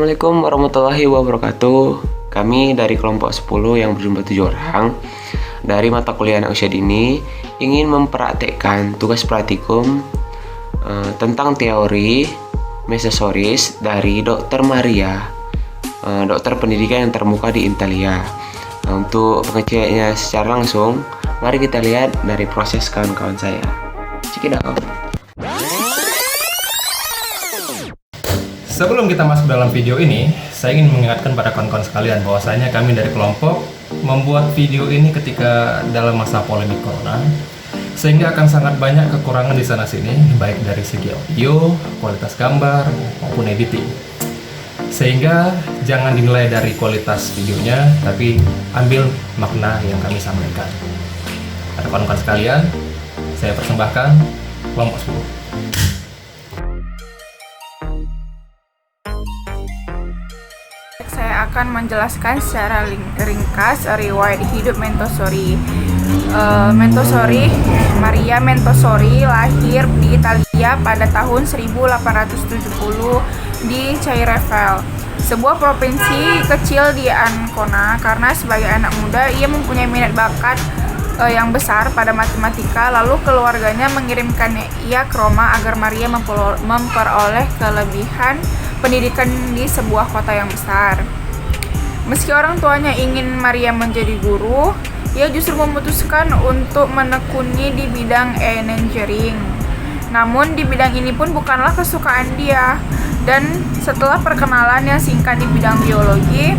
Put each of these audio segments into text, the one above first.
Assalamualaikum warahmatullahi wabarakatuh. Kami dari kelompok 10 yang berjumlah 7 orang dari mata kuliah anak usia dini ingin mempraktekkan tugas praktikum tentang teori Montessori dari Dr. Maria, dokter pendidikan yang termuka di Italia. Untuk pengecekannya secara langsung, mari kita lihat dari proses kawan-kawan saya. Check it out. Sebelum kita masuk dalam video ini, saya ingin mengingatkan pada kawan-kawan sekalian bahwasanya kami dari kelompok membuat video ini ketika dalam masa polemik corona, sehingga akan sangat banyak kekurangan di sana-sini, baik dari segi audio, kualitas gambar, maupun editing. Sehingga jangan dinilai dari kualitas videonya, tapi ambil makna yang kami sampaikan. Pada kawan-kawan sekalian, saya persembahkan kelompok 10. Saya akan menjelaskan secara ringkas riwayat hidup Montessori. Maria Montessori lahir di Italia pada tahun 1870 di Cairafel, sebuah provinsi kecil di Ancona. Karena sebagai anak muda, ia mempunyai minat bakat yang besar pada matematika. Lalu keluarganya mengirimkan ia ke Roma agar Maria memperoleh kelebihan pendidikan di sebuah kota yang besar. Meski orang tuanya ingin Maria menjadi guru, ia justru memutuskan untuk menekuni di bidang engineering. Namun di bidang ini pun bukanlah kesukaan dia, dan setelah perkenalan yang singkat di bidang biologi,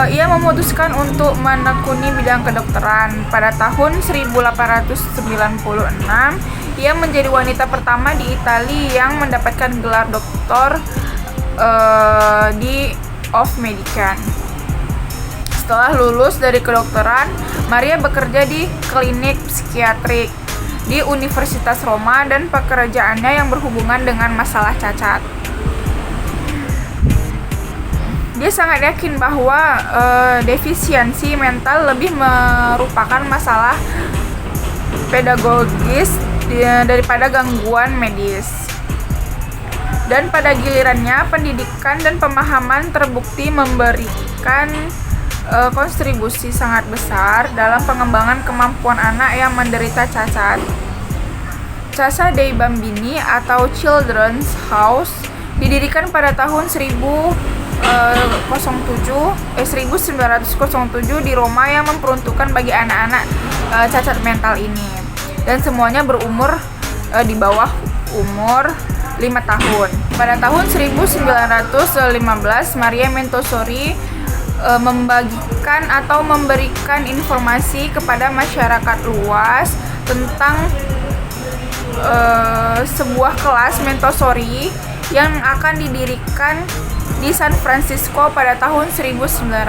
ia memutuskan untuk menekuni bidang kedokteran. Pada tahun 1896, ia menjadi wanita pertama di Italia yang mendapatkan gelar doktor of Medicine. Setelah lulus dari kedokteran, Maria bekerja di klinik psikiatrik di Universitas Roma dan pekerjaannya yang berhubungan dengan masalah cacat. Dia sangat yakin bahwa defisiensi mental lebih merupakan masalah pedagogis daripada gangguan medis. Dan pada gilirannya, pendidikan dan pemahaman terbukti memberikan kontribusi sangat besar dalam pengembangan kemampuan anak yang menderita cacat. Casa dei Bambini atau Children's House didirikan pada tahun 1907 di Roma yang memperuntukkan bagi anak-anak cacat mental ini, dan semuanya berumur di bawah umur 5 tahun. Pada tahun 1915, Maria Montessori membagikan atau memberikan informasi kepada masyarakat luas tentang sebuah kelas Montessori yang akan didirikan di San Francisco pada tahun 1915.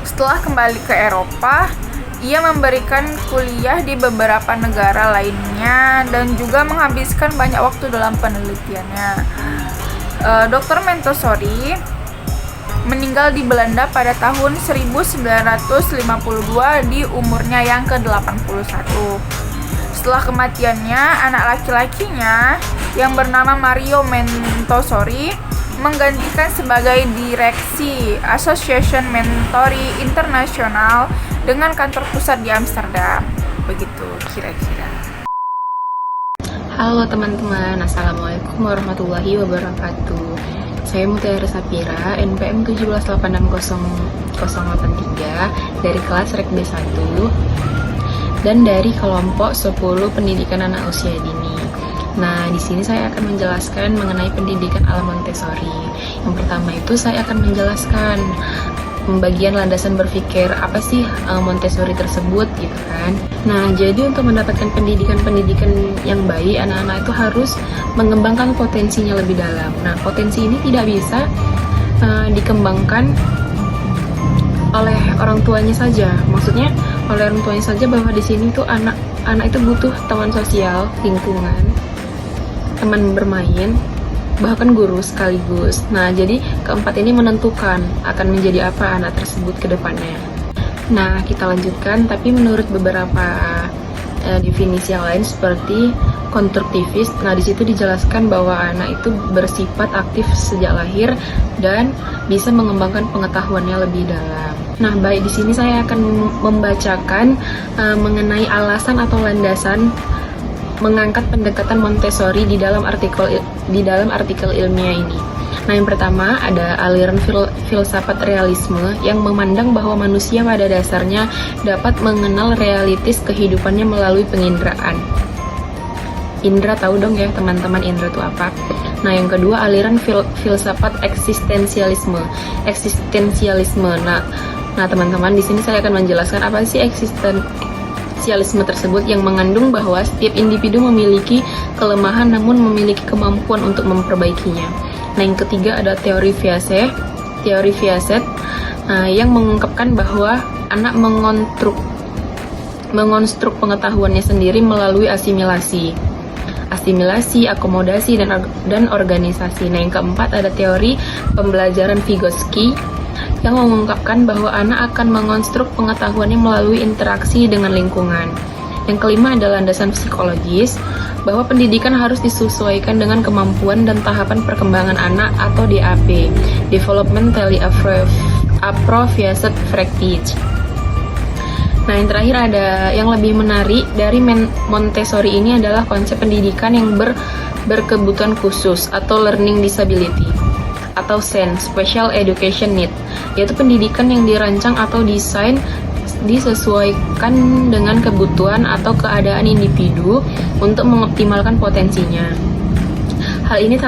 Setelah kembali ke Eropa, ia memberikan kuliah di beberapa negara lainnya dan juga menghabiskan banyak waktu dalam penelitiannya. Dr. Montessori meninggal di Belanda pada tahun 1952 di umurnya yang ke-81. Setelah kematiannya, anak laki-lakinya yang bernama Mario Montessori menggantikan sebagai direksi Association Montessori International dengan kantor pusat di Amsterdam. Begitu kira-kira. Halo teman-teman, Assalamualaikum warahmatullahi wabarakatuh. Saya Mutiara Sapira, NPM 1780083 dari kelas Rek B1 dan dari kelompok 10 pendidikan anak usia dini. Nah, di sini saya akan menjelaskan mengenai pendidikan ala Montessori. Yang pertama itu saya akan menjelaskan pembagian landasan berpikir apa sih Montessori tersebut gitu kan. Nah, jadi untuk mendapatkan pendidikan yang baik, anak-anak itu harus mengembangkan potensinya lebih dalam. Nah, potensi ini tidak bisa dikembangkan oleh orang tuanya saja. Maksudnya oleh orang tuanya saja, bahwa di sini tuh anak itu butuh teman sosial, lingkungan, teman bermain, bahkan guru sekaligus. Nah, jadi keempat ini menentukan akan menjadi apa anak tersebut ke depannya. Nah, kita lanjutkan, tapi menurut beberapa definisi yang lain seperti konstruktivis. Nah, di situ dijelaskan bahwa anak itu bersifat aktif sejak lahir dan bisa mengembangkan pengetahuannya lebih dalam. Nah, baik, di sini saya akan membacakan mengenai alasan atau landasan mengangkat pendekatan Montessori di dalam artikel ilmiah ini. Nah, yang pertama ada aliran filsafat realisme yang memandang bahwa manusia pada dasarnya dapat mengenal realitis kehidupannya melalui penginderaan. Indra, tahu dong ya teman-teman indra itu apa? Nah, yang kedua aliran filsafat eksistensialisme. Nah, teman-teman, di sini saya akan menjelaskan apa sih eksistensialisme tersebut, yang mengandung bahwa setiap individu memiliki kelemahan namun memiliki kemampuan untuk memperbaikinya. Nah, yang ketiga ada teori Piaget yang mengungkapkan bahwa anak mengonstruk pengetahuannya sendiri melalui asimilasi, akomodasi, dan organisasi. Nah, yang keempat ada teori pembelajaran Vygotsky yang mengungkapkan bahwa anak akan mengonstruk pengetahuannya melalui interaksi dengan lingkungan. Yang kelima adalah landasan psikologis, bahwa pendidikan harus disesuaikan dengan kemampuan dan tahapan perkembangan anak atau DAP, Developmentally Appropriate Practice. Nah, yang terakhir ada yang lebih menarik dari Montessori ini adalah konsep pendidikan yang berkebutuhan khusus atau learning disability atau SEN, Special Education Need, yaitu pendidikan yang dirancang atau disesuaikan dengan kebutuhan atau keadaan individu untuk mengoptimalkan potensinya. Hal ini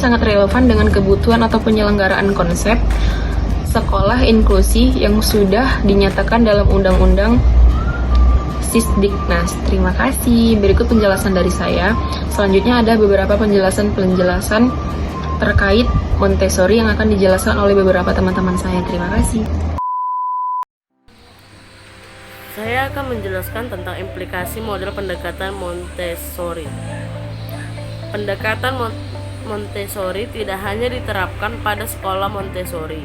sangat relevan dengan kebutuhan atau penyelenggaraan konsep sekolah inklusi yang sudah dinyatakan dalam Undang-Undang Sisdiknas. Terima kasih. Berikut penjelasan dari saya. Selanjutnya ada beberapa penjelasan terkait Montessori yang akan dijelaskan oleh beberapa teman-teman saya. Terima kasih. Saya akan menjelaskan tentang implikasi model pendekatan Montessori. Pendekatan Montessori tidak hanya diterapkan pada sekolah Montessori.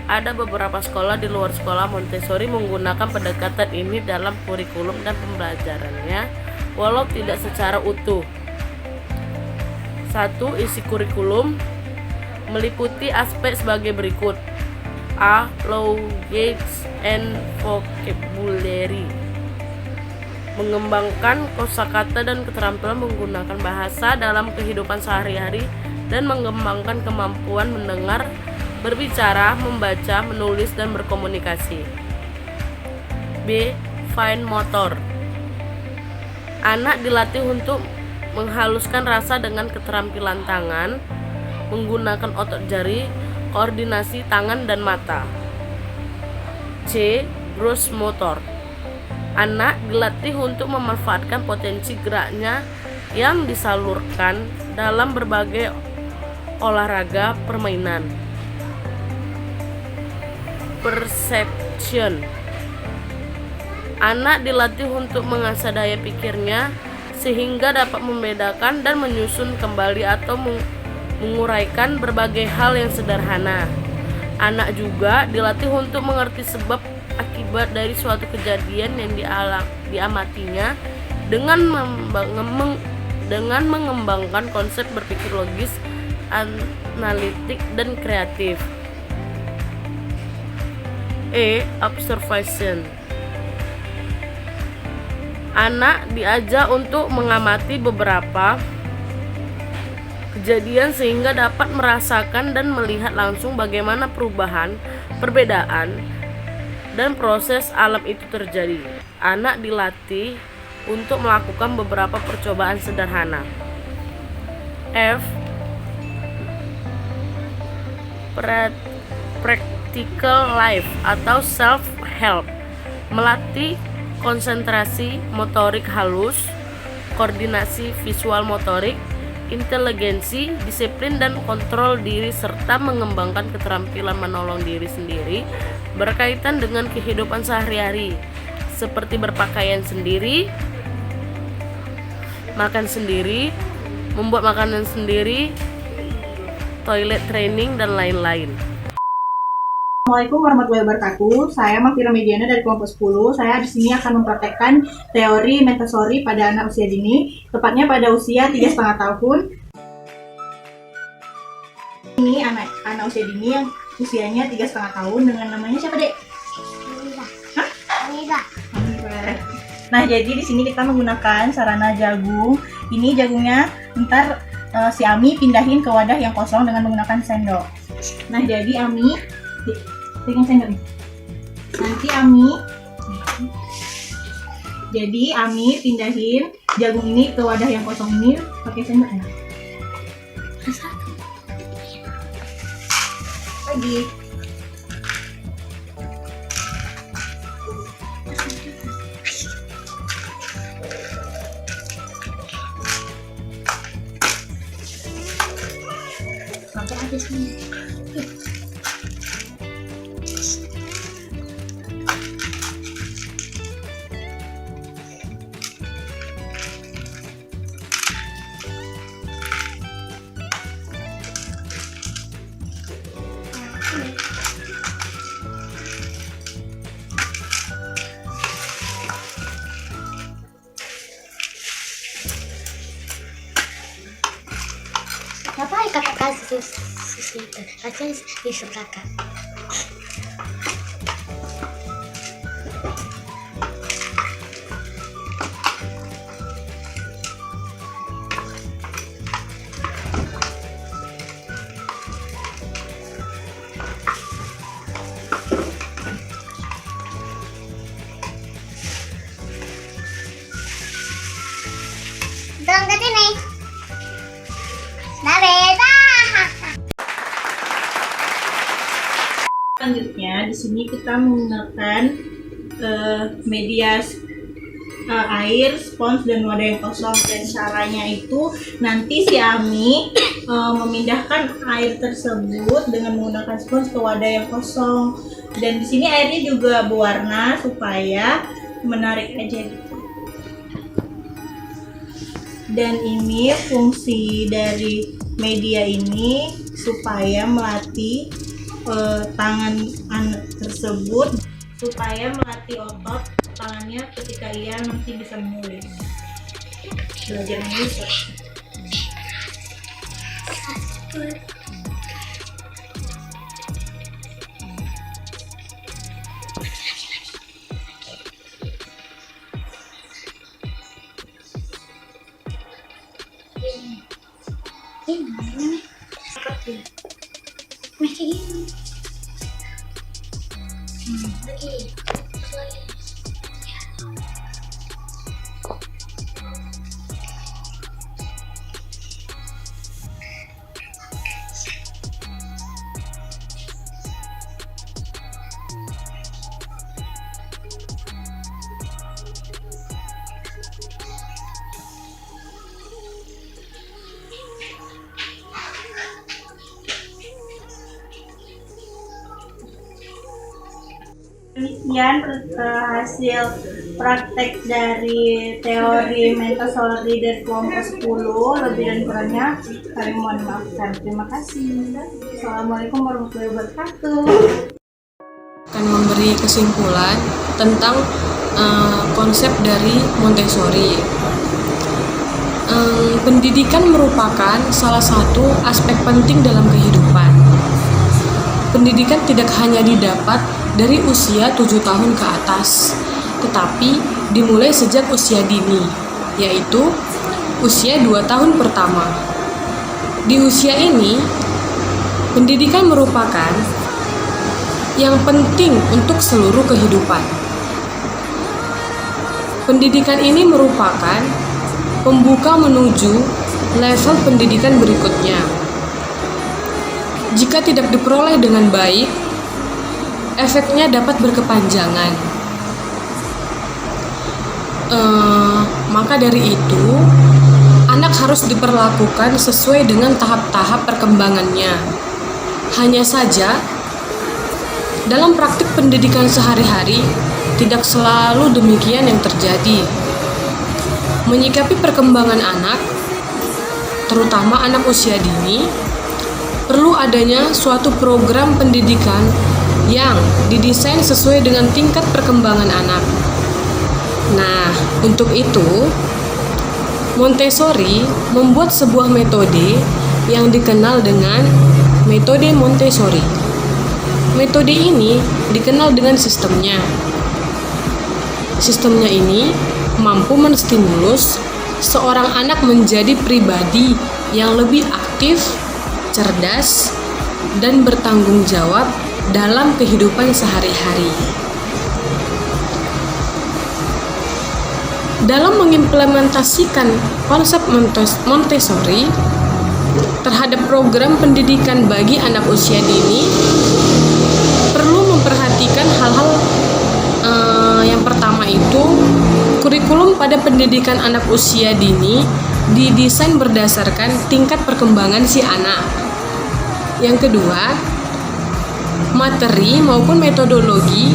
Ada beberapa sekolah di luar sekolah Montessori menggunakan pendekatan ini dalam kurikulum dan pembelajarannya, walau tidak secara utuh. 1. Isi kurikulum meliputi aspek sebagai berikut: A. Language and vocabulary, mengembangkan kosakata dan keterampilan menggunakan bahasa dalam kehidupan sehari-hari dan mengembangkan kemampuan mendengar, berbicara, membaca, menulis, dan berkomunikasi. B. Fine motor, anak dilatih untuk menghaluskan rasa dengan keterampilan tangan, menggunakan otot jari, koordinasi tangan dan mata. C. Gross motor, anak dilatih untuk memanfaatkan potensi geraknya yang disalurkan dalam berbagai olahraga permainan. Perception, anak dilatih untuk mengasah daya pikirnya sehingga dapat membedakan dan menyusun kembali atau menguraikan berbagai hal yang sederhana. Anak juga dilatih untuk mengerti sebab akibat dari suatu kejadian yang diamatinya dengan mengembangkan konsep berpikir logis, analitik, dan kreatif. E. Observation, anak diajak untuk mengamati beberapa kejadian sehingga dapat merasakan dan melihat langsung bagaimana perubahan, perbedaan, dan proses alam itu terjadi. Anak dilatih untuk melakukan beberapa percobaan sederhana. F. Practical life atau self-help, melatih konsentrasi motorik halus, koordinasi visual motorik, inteligensi, disiplin, dan kontrol diri, serta mengembangkan keterampilan menolong diri sendiri berkaitan dengan kehidupan sehari-hari, seperti berpakaian sendiri, makan sendiri, membuat makanan sendiri, toilet training, dan lain-lain. Assalamualaikum warahmatullahi wabarakatuh. Saya Mahfira Mediana dari kelompok 10. Saya di sini akan mempraktekkan teori Montessori pada anak usia dini, tepatnya pada usia 3,5 tahun. Ini anak usia dini yang usianya 3,5 tahun dengan namanya siapa, Dek? Amira. Nah, jadi di sini kita menggunakan sarana jagung. Ini jagungnya ntar si Ami pindahin ke wadah yang kosong dengan menggunakan sendok. Nah, jadi Ami pegang sendok nih. Nanti Ami pindahin jagung ini ke wadah yang kosong ini pakai sendok ya. Lagi. Sampai habis nih. Ngapain kakak kasih susu itu? Kasih susu kakak. Berangkat ini. Selanjutnya di sini kita menggunakan media air, spons dan wadah yang kosong. Dan caranya itu nanti si Ami memindahkan air tersebut dengan menggunakan spons ke wadah yang kosong. Dan di sini airnya juga berwarna supaya menarik aja gitu. Dan ini fungsi dari media ini supaya melatih tangan anak tersebut, supaya melatih otot tangannya ketika ia nanti bisa menulis, belajar menulis. Demikian hasil praktek dari teori Montessori dari kelompok 10. Lebih dan kurangnya kami mohon maafkan. Terima kasih. Assalamualaikum warahmatullahi wabarakatuh. Akan memberi kesimpulan tentang konsep dari Montessori. Pendidikan merupakan salah satu aspek penting dalam kehidupan. Pendidikan tidak hanya didapat dari usia 7 tahun ke atas, tetapi dimulai sejak usia dini, yaitu usia 2 tahun pertama. Di usia ini, pendidikan merupakan yang penting untuk seluruh kehidupan. Pendidikan ini merupakan pembuka menuju level pendidikan berikutnya. Jika tidak diperoleh dengan baik, efeknya dapat berkepanjangan. Maka dari itu, anak harus diperlakukan sesuai dengan tahap-tahap perkembangannya. Hanya saja, dalam praktik pendidikan sehari-hari, tidak selalu demikian yang terjadi. Menyikapi perkembangan anak, terutama anak usia dini, perlu adanya suatu program pendidikan yang didesain sesuai dengan tingkat perkembangan anak. Nah, untuk itu Montessori membuat sebuah metode yang dikenal dengan metode Montessori. Metode ini dikenal dengan sistemnya. Sistemnya ini mampu menstimulus seorang anak menjadi pribadi yang lebih aktif, cerdas, dan bertanggung jawab dalam kehidupan sehari-hari. Dalam mengimplementasikan konsep Montessori terhadap program pendidikan bagi anak usia dini, perlu memperhatikan hal-hal yang pertama itu, kurikulum pada pendidikan anak usia dini didesain berdasarkan tingkat perkembangan si anak. Yang kedua, materi maupun metodologi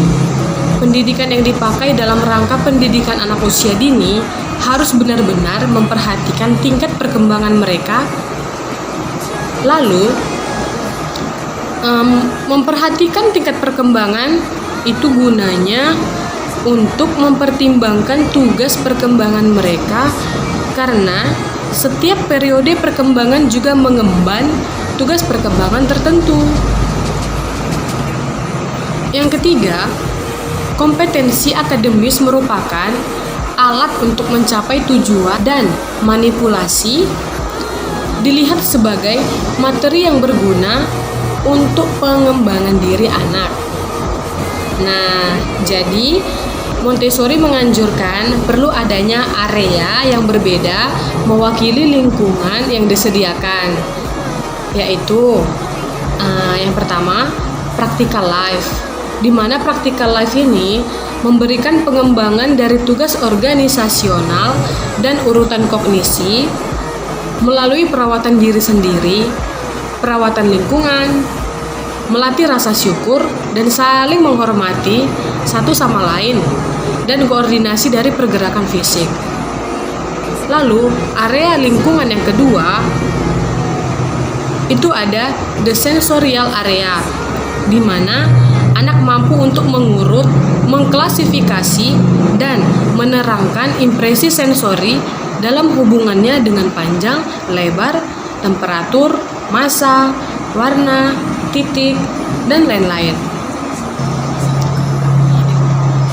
pendidikan yang dipakai dalam rangka pendidikan anak usia dini harus benar-benar memperhatikan tingkat perkembangan mereka. Lalu, memperhatikan tingkat perkembangan itu gunanya untuk mempertimbangkan tugas perkembangan mereka, karena setiap periode perkembangan juga mengemban tugas perkembangan tertentu. Yang ketiga, kompetensi akademis merupakan alat untuk mencapai tujuan, dan manipulasi dilihat sebagai materi yang berguna untuk pengembangan diri anak. Nah, jadi Montessori menganjurkan perlu adanya area yang berbeda mewakili lingkungan yang disediakan, yaitu yang pertama, practical life, di mana practical life ini memberikan pengembangan dari tugas organisasional dan urutan kognisi melalui perawatan diri sendiri, perawatan lingkungan, melatih rasa syukur dan saling menghormati satu sama lain, dan koordinasi dari pergerakan fisik. Lalu, area lingkungan yang kedua itu ada the sensorial area, di mana anak mampu untuk mengurut, mengklasifikasi, dan menerangkan impresi sensori dalam hubungannya dengan panjang, lebar, temperatur, massa, warna, titik, dan lain-lain.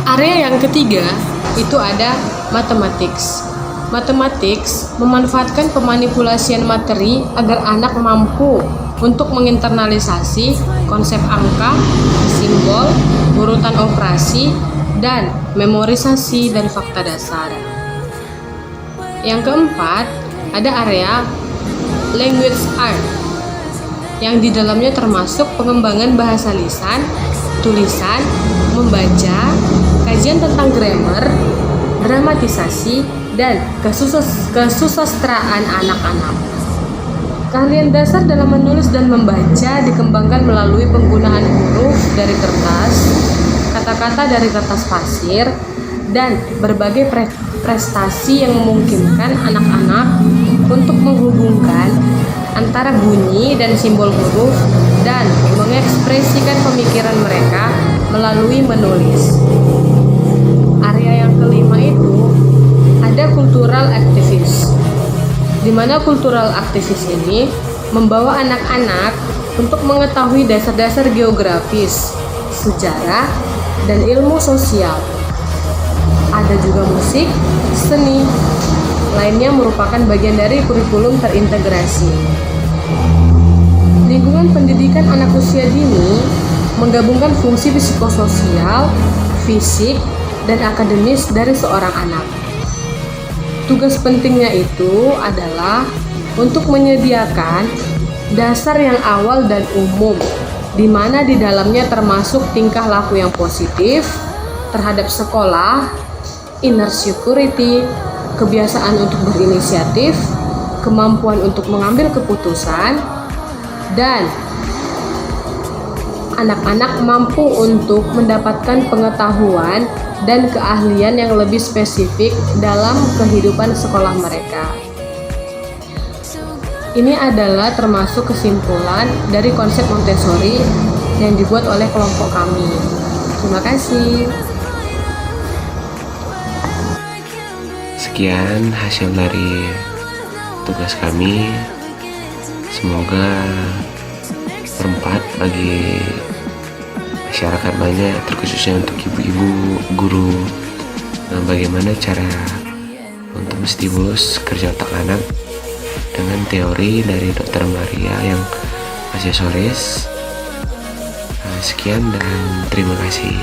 Area yang ketiga itu ada mathematics. Mathematics memanfaatkan pemanipulasian materi agar anak mampu untuk menginternalisasi konsep angka, simbol, urutan operasi, dan memorisasi dari fakta dasar. Yang keempat, ada area language art, yang di dalamnya termasuk pengembangan bahasa lisan, tulisan, membaca, kajian tentang grammar, dramatisasi, dan kesusastraan anak-anak. Keahlian dasar dalam menulis dan membaca dikembangkan melalui penggunaan huruf dari kertas, kata-kata dari kertas pasir, dan berbagai prestasi yang memungkinkan anak-anak untuk menghubungkan antara bunyi dan simbol huruf dan mengekspresikan pemikiran mereka melalui menulis. Area yang kelima itu ada cultural activist, di mana cultural activist ini membawa anak-anak untuk mengetahui dasar-dasar geografis, sejarah, dan ilmu sosial. Ada juga musik, seni, lainnya merupakan bagian dari kurikulum terintegrasi. Lingkungan pendidikan anak usia dini menggabungkan fungsi psikososial, fisik, dan akademis dari seorang anak. Tugas pentingnya itu adalah untuk menyediakan dasar yang awal dan umum, di mana di dalamnya termasuk tingkah laku yang positif terhadap sekolah, inner security, kebiasaan untuk berinisiatif, kemampuan untuk mengambil keputusan, dan anak-anak mampu untuk mendapatkan pengetahuan dan keahlian yang lebih spesifik dalam kehidupan sekolah mereka. Ini adalah termasuk kesimpulan dari konsep Montessori yang dibuat oleh kelompok kami. Terima kasih. Sekian hasil dari tugas kami. Semoga bermanfaat bagi masyarakat banyak, terkhususnya untuk ibu-ibu guru. Bagaimana cara untuk menstimulus kerja otak anak dengan teori dari Dr. Maria yang aksesoris. Sekian dan terima kasih.